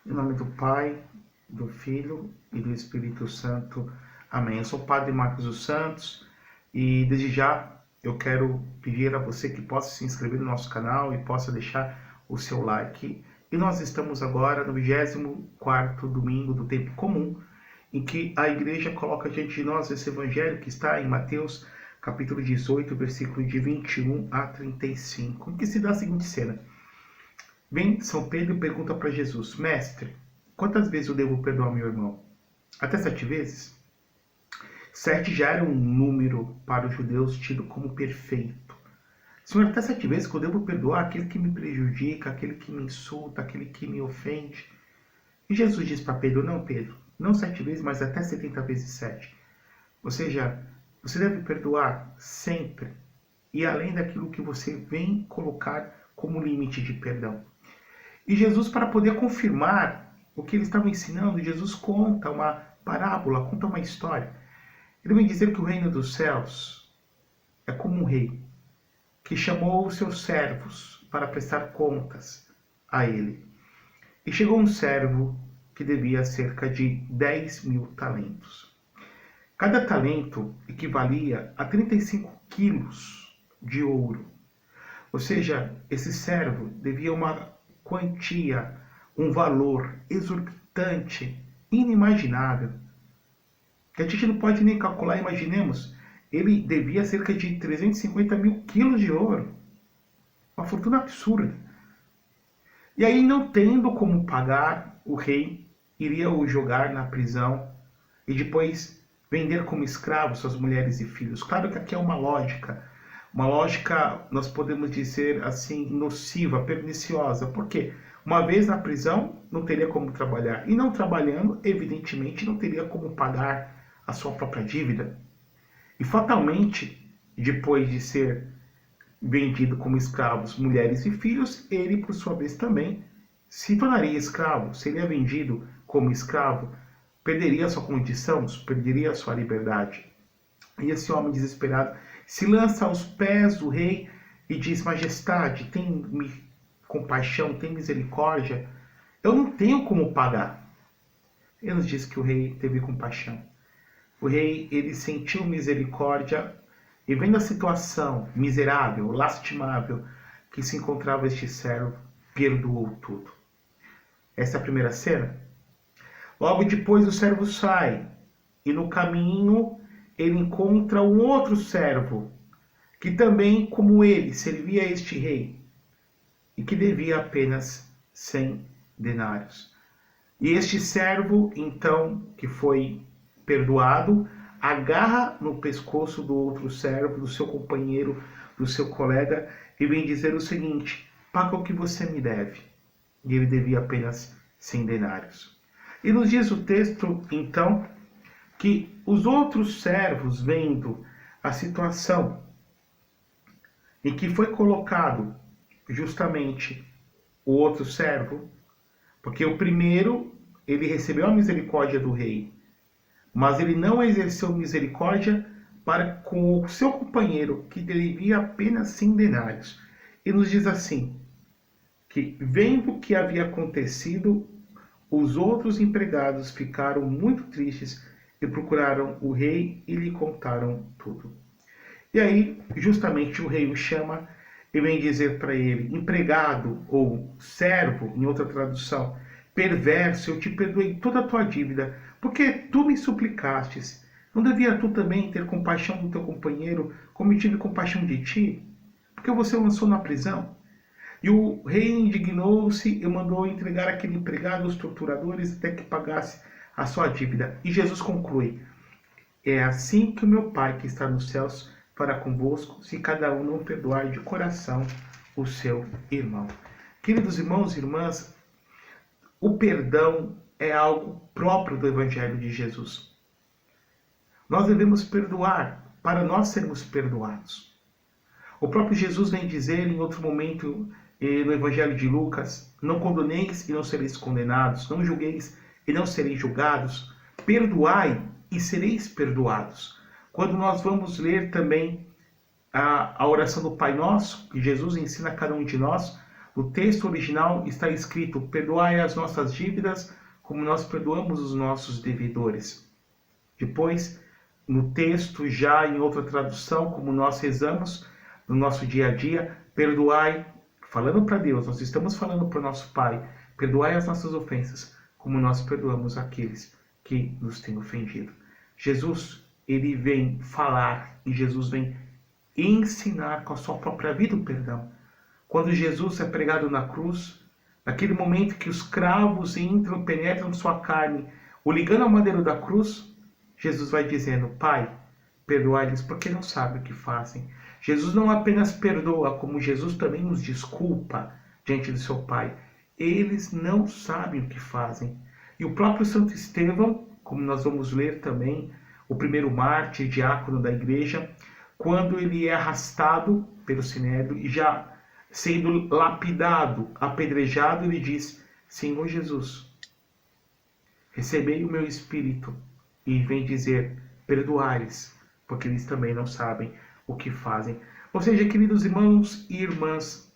Em nome do Pai, do Filho e do Espírito Santo. Amém. Eu sou o Padre Marcos dos Santos e desde já eu quero pedir a você que possa se inscrever no nosso canal e possa deixar o seu like. E nós estamos agora no 24º domingo do tempo comum, em que a igreja coloca diante de nós esse evangelho que está em Mateus capítulo 18, versículo de 21 a 35, em que se dá a seguinte cena. Vem São Pedro e pergunta para Jesus: Mestre, quantas vezes eu devo perdoar meu irmão? Até 7 vezes? 7 já era um número para os judeus tido como perfeito. Senhor, até 7 vezes que eu devo perdoar aquele que me prejudica, aquele que me insulta, aquele que me ofende? E Jesus diz para Pedro: não, Pedro, não 7 vezes, mas até 70 vezes 7. Ou seja, você deve perdoar sempre e além daquilo que você vem colocar como limite de perdão. E Jesus, para poder confirmar o que ele estava ensinando, Jesus conta uma parábola, conta uma história. Ele vem dizer que o reino dos céus é como um rei que chamou os seus servos para prestar contas a ele. E chegou um servo que devia cerca de 10.000 talentos. Cada talento equivalia a 35 quilos de ouro. Ou seja, esse servo devia uma quantia, um valor exorbitante, inimaginável, que a gente não pode nem calcular. Imaginemos, ele devia cerca de 350 mil quilos de ouro, uma fortuna absurda. E aí, não tendo como pagar, o rei iria o jogar na prisão e depois vender como escravo suas mulheres e filhos. Claro que aqui é uma lógica, nós podemos dizer assim, nociva, perniciosa. Por quê? Uma vez na prisão, não teria como trabalhar. E não trabalhando, evidentemente, não teria como pagar a sua própria dívida. E fatalmente, depois de ser vendido como escravos, mulheres e filhos, ele, por sua vez, também se tornaria escravo. Seria vendido como escravo, perderia a sua condição, perderia a sua liberdade. E esse homem desesperado se lança aos pés do rei e diz: Majestade, tem compaixão, tem misericórdia, eu não tenho como pagar. Ele nos diz que o rei teve compaixão. O rei, ele sentiu misericórdia e, vendo a situação miserável, lastimável que se encontrava este servo, perdoou tudo. Essa é a primeira cena. Logo depois o servo sai e no caminho ele encontra um outro servo que também, como ele, servia a este rei e que devia apenas 100 denários. E este servo, então, que foi perdoado, agarra no pescoço do outro servo, do seu companheiro, do seu colega, e vem dizer o seguinte: paga o que você me deve. E ele devia apenas 100 denários. E nos diz o texto, então, que os outros servos, vendo a situação em que foi colocado justamente o outro servo, porque o primeiro, ele recebeu a misericórdia do rei, mas ele não exerceu misericórdia para com o seu companheiro, que devia apenas 100 denários. E nos diz assim, que vendo o que havia acontecido, os outros empregados ficaram muito tristes e procuraram o rei e lhe contaram tudo. E aí, justamente, o rei o chama e vem dizer para ele: empregado ou servo, em outra tradução, perverso, eu te perdoei toda a tua dívida, porque tu me suplicastes. Não devia tu também ter compaixão do teu companheiro, como eu tive compaixão de ti? Porque você o lançou na prisão. E o rei indignou-se e mandou entregar aquele empregado aos torturadores até que pagasse a sua dívida. E Jesus conclui: é assim que o meu Pai que está nos céus fará convosco, se cada um não perdoar de coração o seu irmão. Queridos irmãos e irmãs, o perdão é algo próprio do Evangelho de Jesus. Nós devemos perdoar para nós sermos perdoados. O próprio Jesus vem dizer em outro momento no Evangelho de Lucas: não condeneis e não sereis condenados, não julgueis e não sereis julgados, perdoai e sereis perdoados. Quando nós vamos ler também a oração do Pai Nosso, que Jesus ensina a cada um de nós, No texto original está escrito: perdoai as nossas dívidas, como nós perdoamos os nossos devedores. Depois, no texto, já em outra tradução, como nós rezamos no nosso dia a dia, perdoai, falando para Deus, nós estamos falando para o nosso Pai, perdoai as nossas ofensas, como nós perdoamos aqueles que nos têm ofendido. Jesus, ele vem falar e Jesus vem ensinar com a sua própria vida o perdão. Quando Jesus é pregado na cruz, naquele momento que os cravos entram, penetram sua carne, o ligando ao madeiro da cruz, Jesus vai dizendo: Pai, perdoai-lhes porque não sabem o que fazem. Jesus não apenas perdoa, como Jesus também nos desculpa diante do seu Pai. Eles não sabem o que fazem. E o próprio Santo Estevão, como nós vamos ler também, o primeiro mártir, diácono da igreja, quando ele é arrastado pelo sinédrio e já sendo lapidado, apedrejado, ele diz: Senhor Jesus, recebei o meu espírito. E vem dizer: perdoai-lhes, porque eles também não sabem o que fazem. Ou seja, queridos irmãos e irmãs,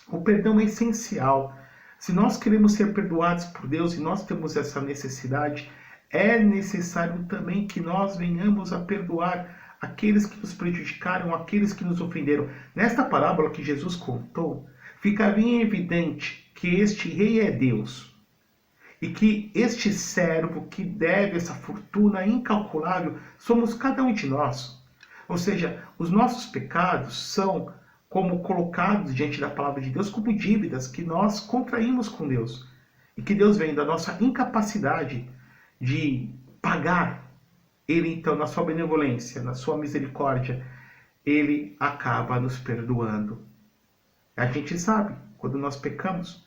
o perdão é essencial. Se nós queremos ser perdoados por Deus e nós temos essa necessidade, é necessário também que nós venhamos a perdoar aqueles que nos prejudicaram, aqueles que nos ofenderam. Nesta parábola que Jesus contou, fica bem evidente que este rei é Deus. E que este servo que deve essa fortuna incalculável somos cada um de nós. Ou seja, os nossos pecados são como colocados diante da palavra de Deus como dívidas que nós contraímos com Deus. E que Deus vem da nossa incapacidade de pagar. Ele então, na sua benevolência, na sua misericórdia, ele acaba nos perdoando. A gente sabe, quando nós pecamos,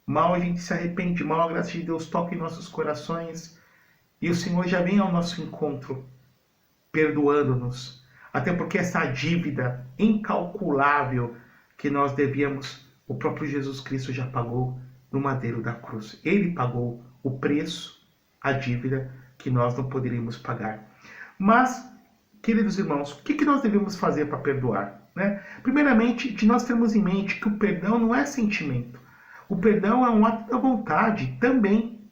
mal a gente se arrepende, mal a graça de Deus toca em nossos corações e o Senhor já vem ao nosso encontro, perdoando-nos. Até porque essa dívida incalculável que nós devíamos, o próprio Jesus Cristo já pagou no madeiro da cruz. Ele pagou o preço, a dívida que nós não poderíamos pagar. Mas, queridos irmãos, o que nós devemos fazer para perdoar? Primeiramente, de nós termos em mente que o perdão não é sentimento. O perdão é um ato da vontade, também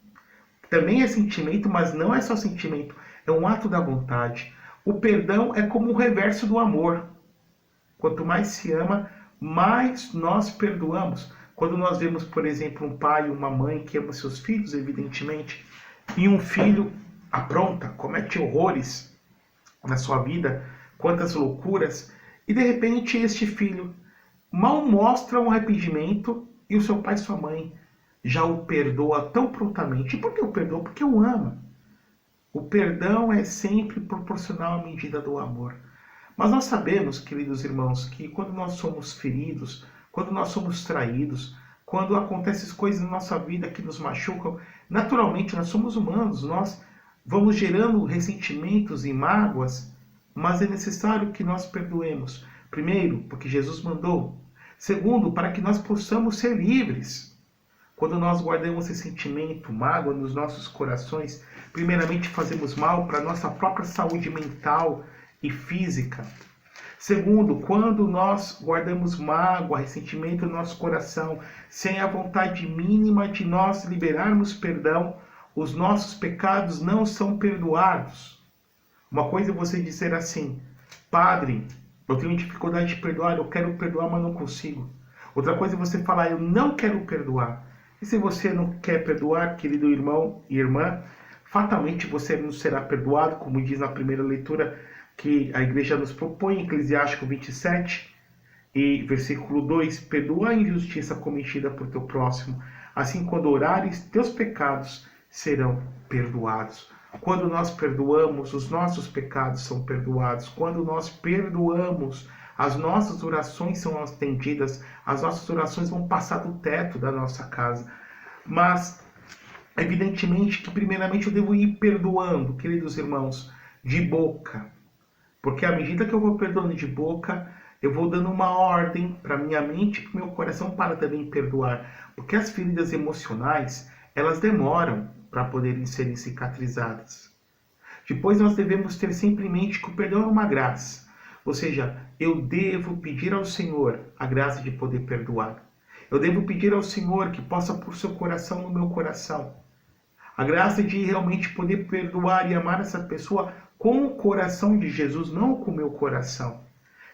é sentimento, mas não é só sentimento, é um ato da vontade. O perdão é como o reverso do amor. Quanto mais se ama, mais nós perdoamos. Quando nós vemos, por exemplo, um pai e uma mãe que amam seus filhos, evidentemente, e um filho apronta, comete horrores na sua vida, quantas loucuras, e de repente este filho mal mostra um arrependimento e o seu pai e sua mãe já o perdoa tão prontamente. E por que o perdoa? Porque o ama. O perdão é sempre proporcional à medida do amor. Mas nós sabemos, queridos irmãos, que quando nós somos feridos, quando nós somos traídos, quando acontecem coisas na nossa vida que nos machucam, naturalmente nós somos humanos, nós vamos gerando ressentimentos e mágoas, mas é necessário que nós perdoemos. Primeiro, porque Jesus mandou. Segundo, para que nós possamos ser livres. Quando nós guardamos esse sentimento, mágoa nos nossos corações, primeiramente fazemos mal para a nossa própria saúde mental e física. Segundo, quando nós guardamos mágoa, ressentimento no nosso coração, sem a vontade mínima de nós liberarmos perdão, os nossos pecados não são perdoados. Uma coisa é você dizer assim: Padre, eu tenho dificuldade de perdoar, eu quero perdoar, mas não consigo. Outra coisa é você falar: eu não quero perdoar. E se você não quer perdoar, querido irmão e irmã, fatalmente você não será perdoado, como diz na primeira leitura que a igreja nos propõe, em Eclesiástico 27, e versículo 2, perdoa a injustiça cometida por teu próximo, assim quando orares, teus pecados serão perdoados. Quando nós perdoamos, os nossos pecados são perdoados. Quando nós perdoamos, as nossas orações são atendidas, as nossas orações vão passar do teto da nossa casa. Mas, evidentemente que primeiramente eu devo ir perdoando, queridos irmãos, de boca. Porque à medida que eu vou perdoando de boca, eu vou dando uma ordem para minha mente e para o meu coração para também perdoar. Porque as feridas emocionais, elas demoram para poderem serem cicatrizadas. Depois nós devemos ter sempre em mente que o perdão é uma graça. Ou seja, eu devo pedir ao Senhor a graça de poder perdoar. Eu devo pedir ao Senhor que possa pôr seu coração no meu coração. A graça de realmente poder perdoar e amar essa pessoa com o coração de Jesus, não com o meu coração.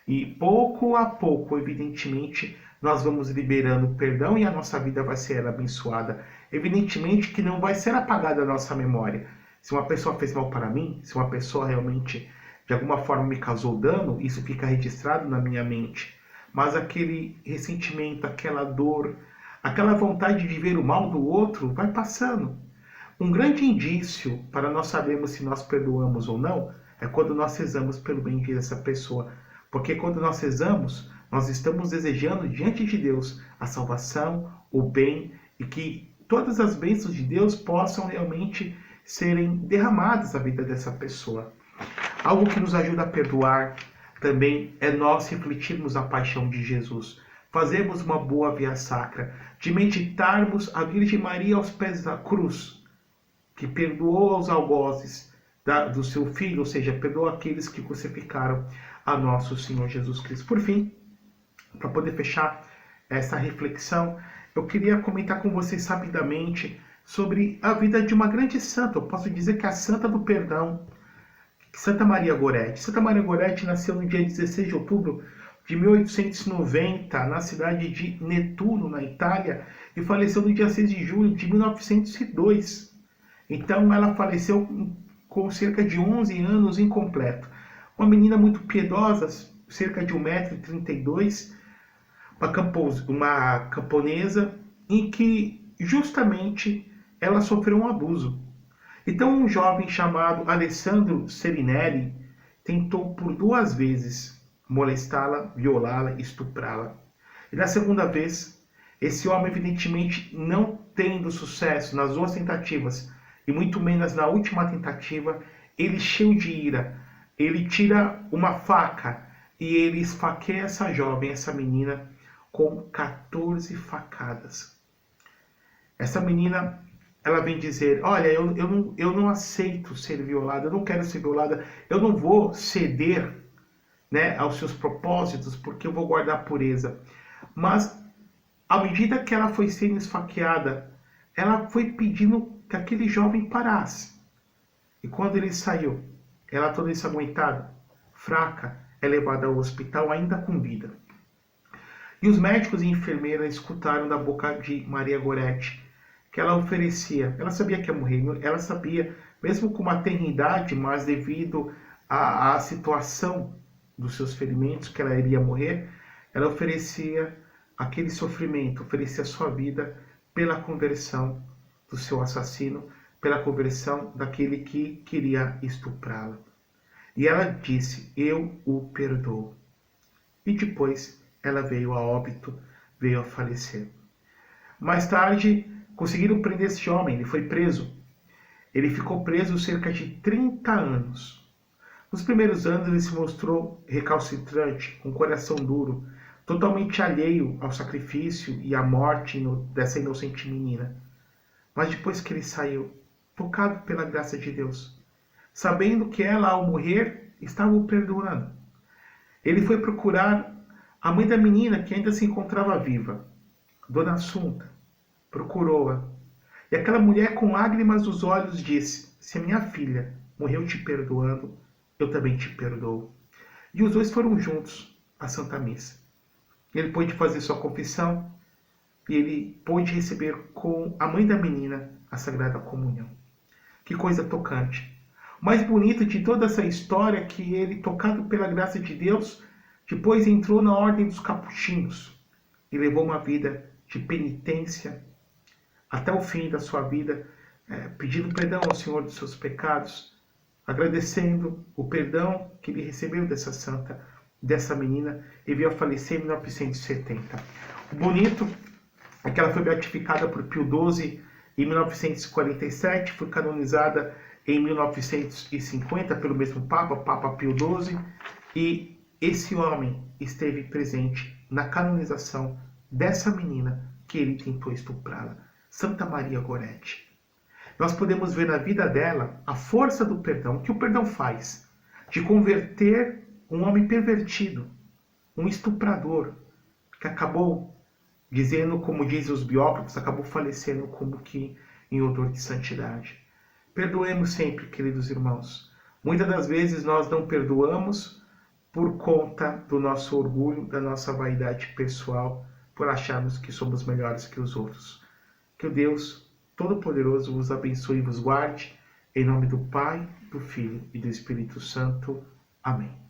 E pouco a pouco, evidentemente, nós vamos liberando o perdão e a nossa vida vai ser abençoada. Evidentemente que não vai ser apagada a nossa memória. Se uma pessoa fez mal para mim, se uma pessoa realmente de alguma forma me causou dano, isso fica registrado na minha mente. Mas aquele ressentimento, aquela dor, aquela vontade de ver o mal do outro vai passando. Um grande indício para nós sabermos se nós perdoamos ou não é quando nós rezamos pelo bem dessa pessoa. Porque quando nós rezamos, nós estamos desejando diante de Deus a salvação, o bem e que todas as bênçãos de Deus possam realmente serem derramadas na vida dessa pessoa. Algo que nos ajuda a perdoar também é nós refletirmos a paixão de Jesus, fazermos uma boa via sacra, de meditarmos a Virgem Maria aos pés da cruz, que perdoou aos algozes do seu filho, ou seja, perdoou aqueles que crucificaram a nosso Senhor Jesus Cristo. Por fim, para poder fechar essa reflexão, eu queria comentar com vocês rapidamente sobre a vida de uma grande santa. Eu posso dizer que é a Santa do Perdão, Santa Maria Goretti. Santa Maria Goretti nasceu no dia 16 de outubro de 1890, na cidade de Nettuno, na Itália, e faleceu no dia 6 de julho de 1902. Então ela faleceu com cerca de 11 anos incompleto. Uma menina muito piedosa, cerca de 1,32 m, uma camponesa, em que justamente ela sofreu um abuso. Então um jovem chamado Alessandro Serinelli tentou por 2 vezes molestá-la, violá-la, estuprá-la. E na segunda vez, esse homem evidentemente não tendo sucesso nas 2 tentativas, e muito menos na última tentativa, ele, cheio de ira, ele tira uma faca e ele esfaqueia essa jovem, essa menina, com 14 facadas. Essa menina, ela vem dizer: olha, eu não aceito ser violada, eu não quero ser violada, eu não vou ceder, né, aos seus propósitos, porque eu vou guardar a pureza. Mas, à medida que ela foi sendo esfaqueada, ela foi pedindo que aquele jovem parasse. E quando ele saiu, ela toda ensanguentada, fraca, é levada ao hospital ainda com vida. E os médicos e enfermeiras escutaram da boca de Maria Goretti que ela oferecia. Ela sabia que ia morrer, ela sabia, mesmo com uma tenridade, mas devido à situação dos seus ferimentos, que ela iria morrer, ela oferecia aquele sofrimento, oferecia sua vida pela conversão do seu assassino, pela conversão daquele que queria estuprá-la. E ela disse: eu o perdoo. E depois ela veio a óbito, veio a falecer. Mais tarde, conseguiram prender esse homem, ele foi preso. Ele ficou preso cerca de 30 anos. Nos primeiros anos ele se mostrou recalcitrante, com coração duro, totalmente alheio ao sacrifício e à morte dessa inocente menina. Mas depois que ele saiu, tocado pela graça de Deus, sabendo que ela, ao morrer, estava o perdoando, ele foi procurar a mãe da menina, que ainda se encontrava viva, Dona Assunta. Procurou-a. E aquela mulher, com lágrimas nos olhos, disse: se a minha filha morreu te perdoando, eu também te perdoo. E os dois foram juntos à Santa Missa. Ele pôde fazer sua confissão e ele pôde receber com a mãe da menina a Sagrada Comunhão. Que coisa tocante. O mais bonito de toda essa história é que ele, tocado pela graça de Deus, depois entrou na ordem dos capuchinhos e levou uma vida de penitência até o fim da sua vida, pedindo perdão ao Senhor dos seus pecados, agradecendo o perdão que ele recebeu dessa santa, dessa menina, e veio a falecer em 1970. O bonito é que ela foi beatificada por Pio XII em 1947, foi canonizada em 1950 pelo mesmo Papa, Papa Pio XII, e esse homem esteve presente na canonização dessa menina que ele tentou estuprá-la, Santa Maria Goretti. Nós podemos ver na vida dela a força do perdão, o que o perdão faz, de converter um homem pervertido, um estuprador, que acabou dizendo, como dizem os biógrafos, acabou falecendo como que em odor de santidade. Perdoemos sempre, queridos irmãos. Muitas das vezes nós não perdoamos por conta do nosso orgulho, da nossa vaidade pessoal, por acharmos que somos melhores que os outros. Que o Deus Todo-Poderoso vos abençoe e vos guarde, em nome do Pai, do Filho e do Espírito Santo. Amém.